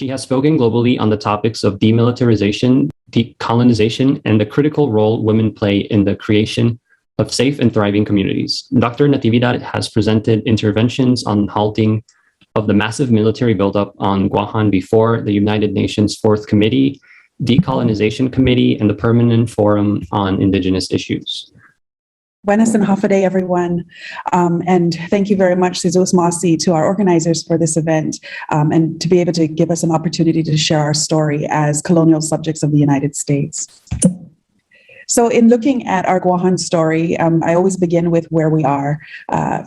She has spoken globally on the topics of demilitarization, decolonization, and the critical role women play in the creation of safe and thriving communities. Dr. Natividad has presented interventions on halting of the massive military buildup on Guahan before the United Nations Fourth Committee, Decolonization Committee, and the Permanent Forum on Indigenous Issues. Buenas and hafa day, everyone. And thank you very much, Jesus Masi, to our organizers for this event, and to be able to give us an opportunity to share our story as colonial subjects of the United States. So in looking at our Guahan story, I always begin with where we are.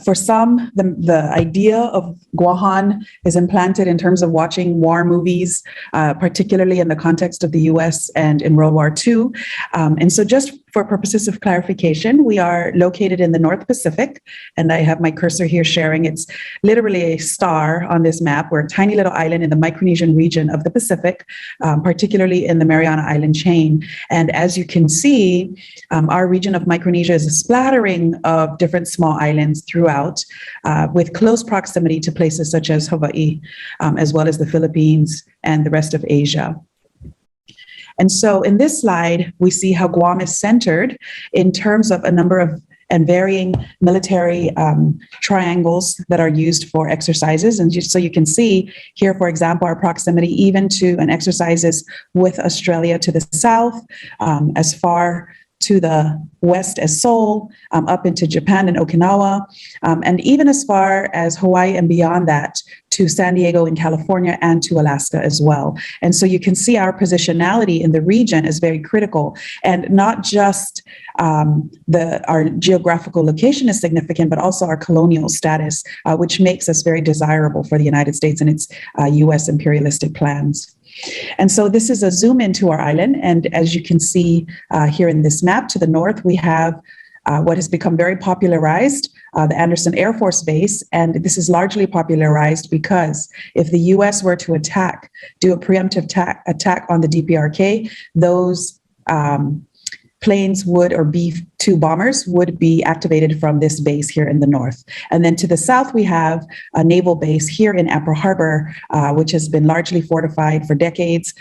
For some, the idea of Guahan is implanted in terms of watching war movies, particularly in the context of the US and in World War II. And so just for purposes of clarification, we are located in the North Pacific, and I have my cursor here sharing. It's literally a star on this map. We're a tiny little island in the Micronesian region of the Pacific, particularly in the Mariana Island chain. And as you can see, our region of Micronesia is a splattering of different small islands throughout, with close proximity to places such as Hawaii, as well as the Philippines and the rest of Asia. And so in this slide, we see how Guam is centered in terms of a number of and varying military triangles that are used for exercises. And so you can see here, for example, our proximity even to and exercises with Australia to the south, as far to the west as Seoul, up into Japan and Okinawa, and even as far as Hawaii and beyond that to San Diego in California and to Alaska as well. And so you can see our positionality in the region is very critical, and not just our geographical location is significant, but also our colonial status, which makes us very desirable for the United States and its US imperialistic plans. And so this is a zoom into our island. And as you can see here in this map to the north, we have what has become very popularized, the Andersen Air Force Base. And this is largely popularized because if the US were to do a preemptive attack on the DPRK, those planes would, or B-2 bombers would be activated from this base here in the north. And then to the south, we have a naval base here in Apple Harbor, which has been largely fortified for decades,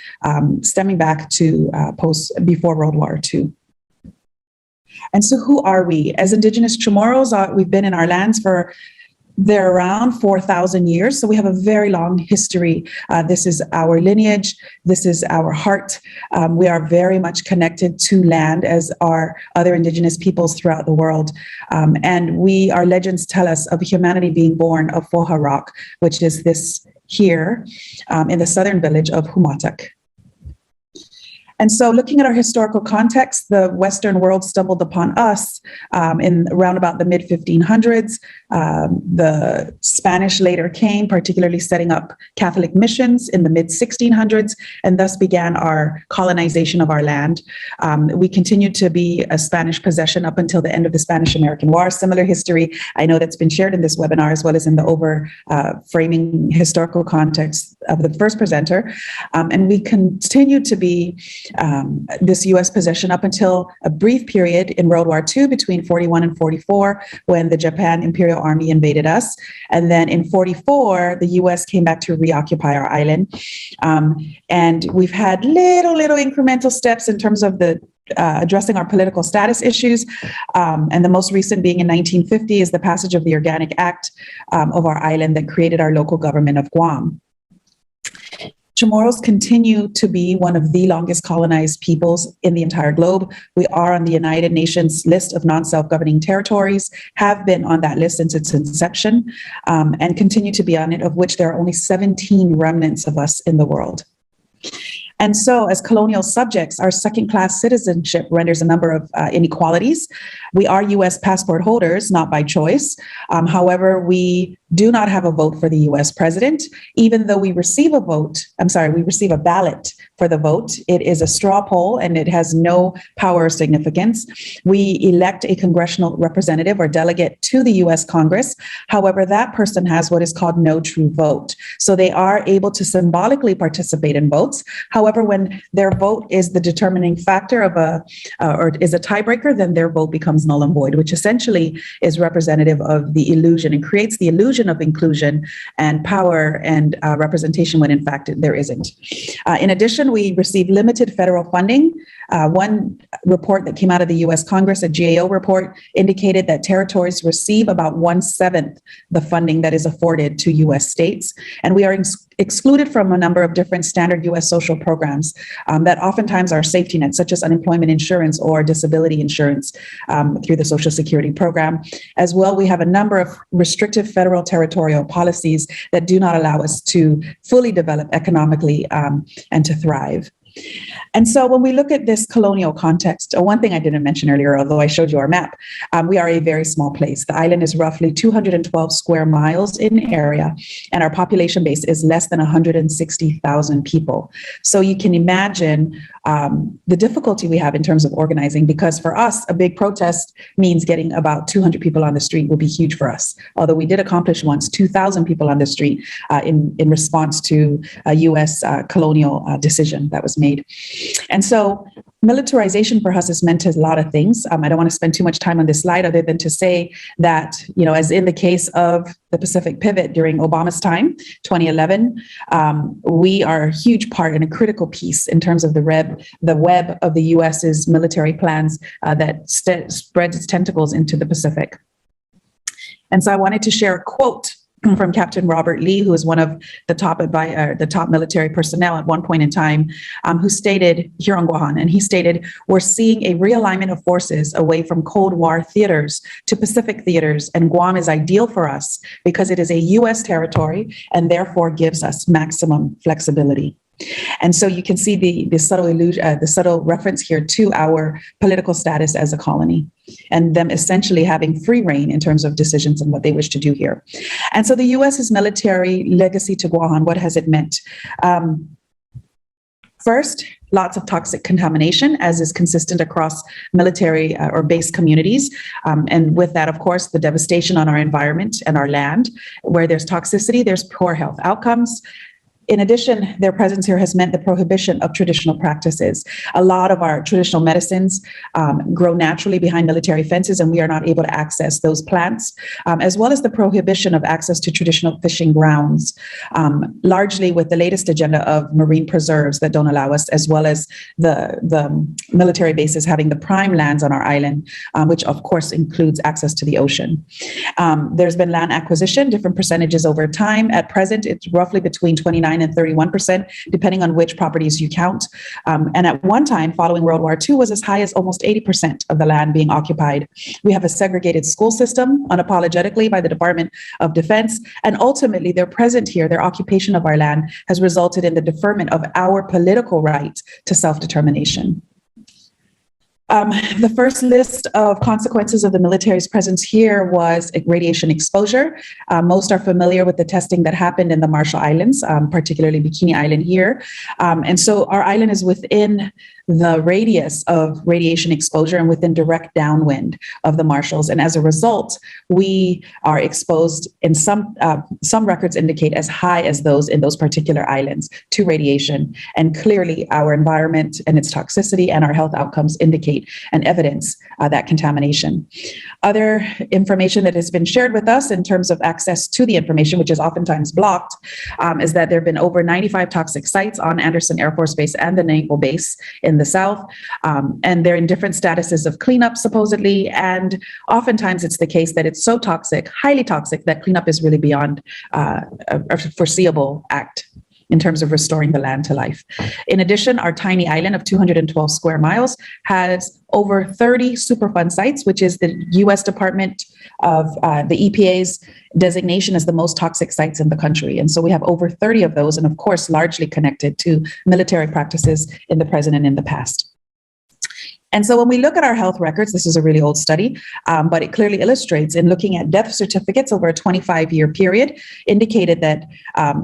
stemming back to before World War II. And so who are we? As indigenous CHamoros, we've been in our lands for they're around 4,000 years. So we have a very long history. This is our lineage. This is our heart. We are very much connected to land, as are other indigenous peoples throughout the world. And our legends tell us of humanity being born of Foha Rock, which is this here in the southern village of Humatak. And so looking at our historical context, the Western world stumbled upon us in around about the mid-1500s. The Spanish later came, particularly setting up Catholic missions in the mid-1600s, and thus began our colonization of our land. We continued to be a Spanish possession up until the end of the Spanish-American War. Similar history, I know that's been shared in this webinar, as well as in the framing historical context of the first presenter. And we continued to be this U.S. possession up until a brief period in World War II between 41 and 44, when the Japan Imperial Army invaded us. And then in 44, the U.S. came back to reoccupy our island. And we've had little incremental steps in terms of the addressing our political status issues. And the most recent being in 1950 is the passage of the Organic Act of our island that created our local government of Guam. CHamoros continue to be one of the longest colonized peoples in the entire globe. We are on the United Nations list of non-self-governing territories, have been on that list since its inception, and continue to be on it, of which there are only 17 remnants of us in the world. And so as colonial subjects, our second-class citizenship renders a number of inequalities. We are U.S. passport holders, not by choice. However, we do not have a vote for the U.S. president, even though we receive a ballot for the vote. It is a straw poll and it has no power or significance. We elect a congressional representative or delegate to the U.S. Congress. However, that person has what is called no true vote. So they are able to symbolically participate in votes. However, when their vote is the determining factor of or is a tiebreaker, then their vote becomes null and void, which essentially is representative of the illusion and creates the illusion illusion of inclusion and power and representation when in fact there isn't. In addition, we received limited federal funding. One report that came out of the US Congress, a GAO report, indicated that territories receive about 1/7 the funding that is afforded to US states. And we are excluded from a number of different standard US social programs that oftentimes are safety nets, such as unemployment insurance or disability insurance through the Social Security program. As well, we have a number of restrictive federal territorial policies that do not allow us to fully develop economically and to thrive. And so when we look at this colonial context, one thing I didn't mention earlier, although I showed you our map, we are a very small place. The island is roughly 212 square miles in area, and our population base is less than 160,000 people. So you can imagine the difficulty we have in terms of organizing, because for us, a big protest means getting about 200 people on the street will be huge for us. Although we did accomplish once 2,000 people on the street in response to a US colonial decision that was made. And so militarization for us has meant a lot of things. I don't want to spend too much time on this slide other than to say that, you know, as in the case of the Pacific pivot during Obama's time, 2011, we are a huge part and a critical piece in terms of the web of the US's military plans that spreads its tentacles into the Pacific. And so I wanted to share a quote from Captain Robert Lee, who is one of the top military personnel at one point in time, who stated here on Guahan, and he stated, "We're seeing a realignment of forces away from Cold War theaters to Pacific theaters, and Guam is ideal for us because it is a U.S. territory and therefore gives us maximum flexibility." And so you can see the subtle reference here to our political status as a colony, and them essentially having free reign in terms of decisions and what they wish to do here. And so the U.S.'s military legacy to Guahan, what has it meant? First, lots of toxic contamination, as is consistent across military or base communities. And with that, of course, the devastation on our environment and our land. Where there's toxicity, there's poor health outcomes. In addition, their presence here has meant the prohibition of traditional practices. A lot of our traditional medicines grow naturally behind military fences, and we are not able to access those plants, as well as the prohibition of access to traditional fishing grounds, largely with the latest agenda of marine preserves that don't allow us, as well as the military bases having the prime lands on our island, which of course includes access to the ocean. There's been land acquisition, different percentages over time. At present, it's roughly between 29 and 31%, depending on which properties you count. And at one time, following World War II, was as high as almost 80% of the land being occupied. We have a segregated school system, unapologetically by the Department of Defense, and ultimately their presence here, their occupation of our land, has resulted in the deferment of our political right to self-determination. The first list of consequences of the military's presence here was radiation exposure. Most are familiar with the testing that happened in the Marshall Islands, particularly Bikini Island here. And so our island is within the radius of radiation exposure and within direct downwind of the Marshalls. And as a result, we are exposed, in some records indicate as high as those in those particular islands, to radiation. And clearly our environment and its toxicity and our health outcomes indicate and evidence that contamination. Other information that has been shared with us in terms of access to the information, which is oftentimes blocked, is that there have been over 95 toxic sites on Andersen Air Force Base and the Naval Base in the South. And they're in different statuses of cleanup, supposedly. And oftentimes it's the case that it's so toxic, highly toxic, that cleanup is really beyond a foreseeable act in terms of restoring the land to life. In addition, our tiny island of 212 square miles has over 30 Superfund sites, which is the U.S. Department of the EPA's designation as the most toxic sites in the country. And so we have over 30 of those, and of course, largely connected to military practices in the present and in the past. And so when we look at our health records, this is a really old study, but it clearly illustrates, in looking at death certificates over a 25-year period, indicated that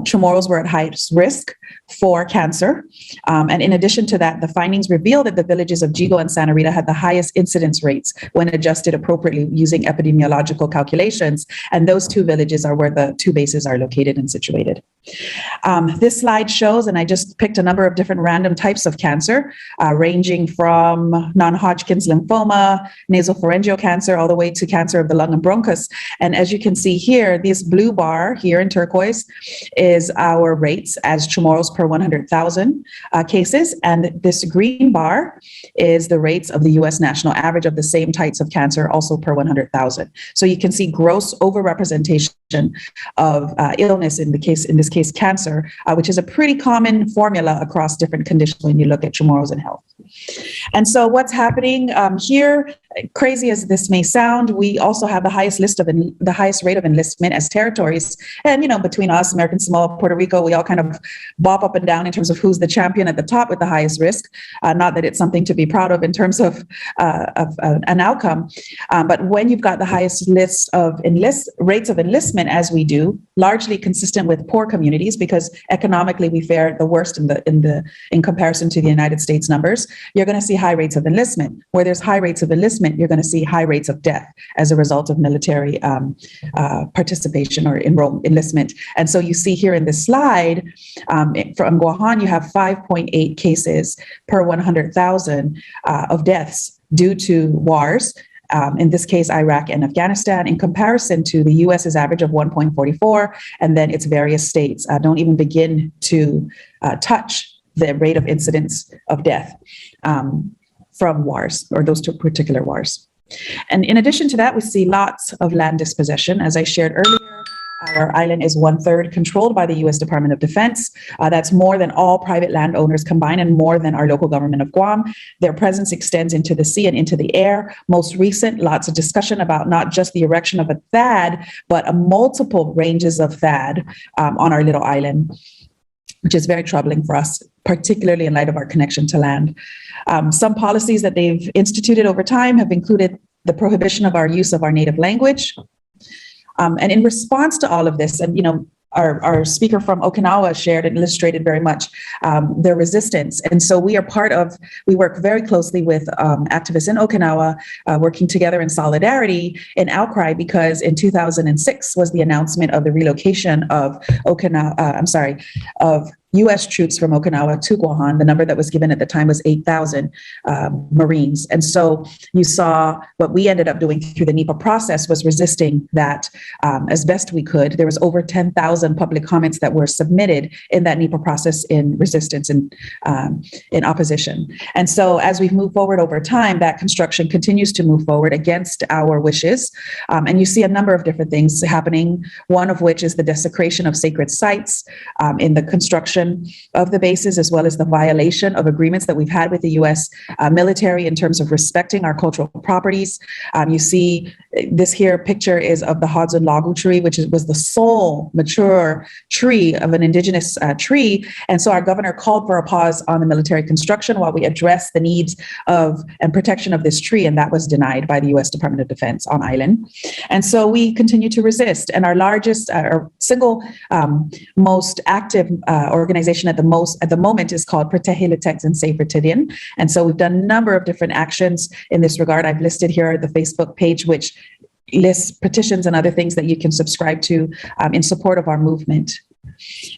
CHamoru's were at highest risk for cancer. And in addition to that, the findings reveal that the villages of Jigo and Santa Rita had the highest incidence rates when adjusted appropriately using epidemiological calculations. And those two villages are where the two bases are located and situated. This slide shows, and I just picked a number of different random types of cancer, ranging from non-Hodgkin's lymphoma, nasopharyngeal cancer, all the way to cancer of the lung and bronchus. And as you can see here, this blue bar here in turquoise is our rates as CHamoru's per 100,000 cases. And this green bar is the rates of the US national average of the same types of cancer, also per 100,000. So you can see gross overrepresentation of illness in this case cancer, which is a pretty common formula across different conditions when you look at CHamoru's and health. And so what's happening here, crazy as this may sound, we also have the highest rate of enlistment as territories. And, between us, American Samoa, Puerto Rico, we all kind of bop up and down in terms of who's the champion at the top with the highest risk. Not that it's something to be proud of in terms of an outcome. But when you've got the highest rates of enlistment as we do, largely consistent with poor communities, because economically we fare the worst in comparison to the United States numbers, you're going to see high rates of enlistment. Where there's high rates of enlistment, you're going to see high rates of death as a result of military participation or enlistment. And so you see here in this slide, from Guahan, you have 5.8 cases per 100,000 of deaths due to wars. In this case, Iraq and Afghanistan, in comparison to the US's average of 1.44, and then its various states don't even begin to touch the rate of incidence of death from wars, or those two particular wars. And in addition to that, we see lots of land dispossession. As I shared earlier, our island is 1/3 controlled by the U.S. Department of Defense. That's more than all private landowners combined and more than our local government of Guam. Their presence extends into the sea and into the air. Most recent, lots of discussion about not just the erection of a THAAD, but multiple ranges of THAAD on our little island, which is very troubling for us, particularly in light of our connection to land. Some policies that they've instituted over time have included the prohibition of our use of our native language. And in response to all of this, and our speaker from Okinawa shared and illustrated very much their resistance. And so we work very closely with activists in Okinawa, working together in solidarity in outcry, because in 2006 was the announcement of the relocation of U.S. troops from Okinawa to Guahan. The number that was given at the time was 8,000 Marines. And so you saw what we ended up doing through the NEPA process was resisting that as best we could. There was over 10,000 public comments that were submitted in that NEPA process in resistance and in opposition. And so as we've moved forward over time, that construction continues to move forward against our wishes. And you see a number of different things happening, one of which is the desecration of sacred sites in the construction of the bases, as well as the violation of agreements that we've had with the U.S. Military in terms of respecting our cultural properties. You see this here picture is of the Hodson Lagu tree, which was the sole mature tree of an indigenous tree. And so our governor called for a pause on the military construction while we address the needs of and protection of this tree. And that was denied by the U.S. Department of Defense on island. And so we continue to resist. And our largest, our single most active organization at the moment is called Protehilitex and Save Retidian. And so we've done a number of different actions in this regard. I've listed here the Facebook page, which lists petitions and other things that you can subscribe to in support of our movement.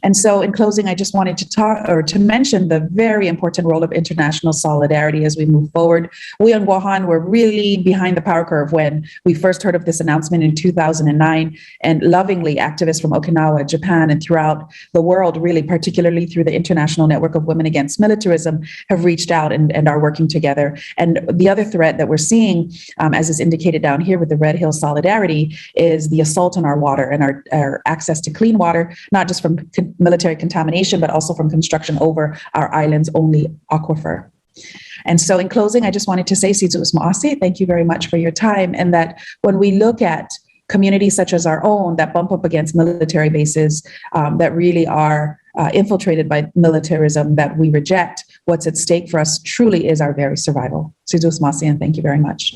And so in closing, I just wanted to mention the very important role of international solidarity as we move forward. We on Guahan were really behind the power curve when we first heard of this announcement in 2009, and lovingly activists from Okinawa, Japan, and throughout the world, really particularly through the International Network of Women Against Militarism, have reached out and are working together. And the other threat that we're seeing, as is indicated down here with the Red Hill Solidarity, is the assault on our water and our access to clean water, not just from military contamination, but also from construction over our island's only aquifer. And so in closing, I just wanted to say, Sizos Maasi, thank you very much for your time. And that when we look at communities such as our own that bump up against military bases that really are infiltrated by militarism that we reject, what's at stake for us truly is our very survival. Sizos Maasi, and thank you very much.